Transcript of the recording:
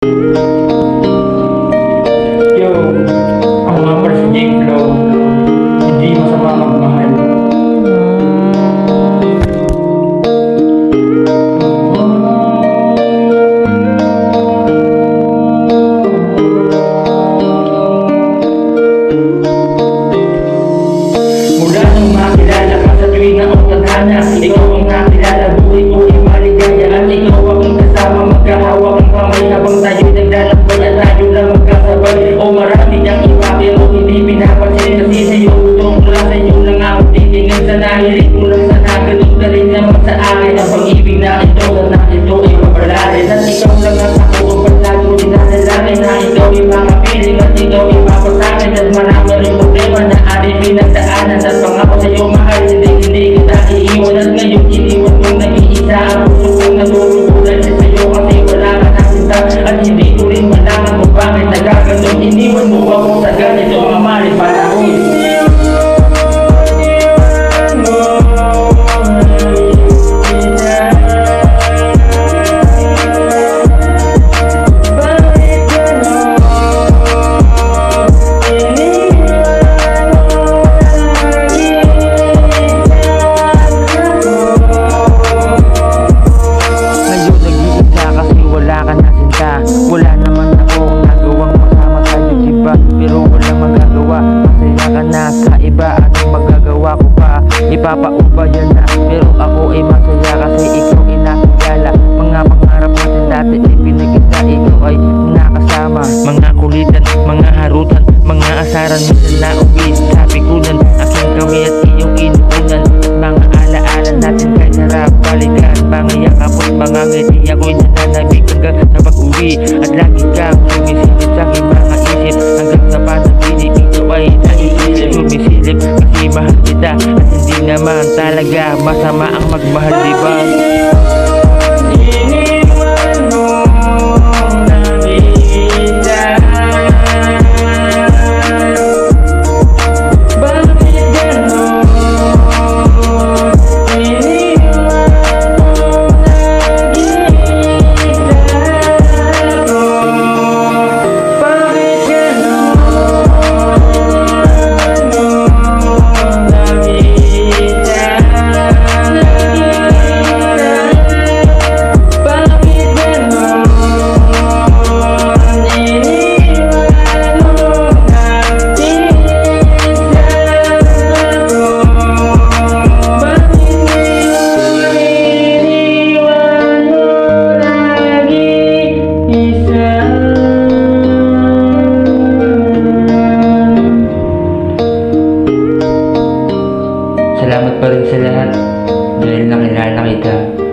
Yo, ako nga pala si Jake Flow. Hindi masama magmahal. Mula nung makilala ka sa tuwing na ang tadhana, ikaw ang nakilala, buhay ko ay maligaya. At ikaw ang kasama, magkahawak ang kamay habang tayo'y naglalakbay at tayo lang magkasabay. O marami niyang iba pero hindi pinapansin, kasi sa'yo gustong mula sa'yo lang ako titingin. Sana hirit mo lang sana ganun ka rin naman sa akin. Ang pag-ibig na ito, sana ito ay mapalarin. At ikaw lang ang ako ang paglago dinadalangin, na ikaw ay makapiling at ikaw ay mapasakin. At marami rin problema na ating pinagdaanan, at pangako sa'yo mahal, hindi kita iiwan. At ngayon iniwan mong nag-iisa ang puso kong natutulad sa'yo, kasi wala ka na sinta. At hindi ko rin malaman kung bakit nagkaganon. Iniwan mo ako sa ganito mamaling panahon. Wala naman akong nagawang masama sa'yo, diba? Pero walang magagawa, masaya ka na sa iba. Anong magagawa ko pa? Ipapaubayan na, pero ako ay masaya kasi ikaw ay nakilala. Mga pangarap natin dati ay pinag-isa, ikaw ay nakasama. Mga kulitan, mga harutan, mga asaran, minsan na uwi sabi ko nun, aking kami at iyong inuunan. Mga alaala natin kay sarap balikan, mga yakapot, mga ngiti, ako'y nananabig hanggang sa pag-uwi. At lagi kang sumisilip sa aking mga isip, hanggang sa panaginip ikaw ay naiisip. Sumisilip kasi mahal kita, at hindi naman talaga masama ang magmahal, diba? Salamat pa rin sa lahat dahil nakilala kita.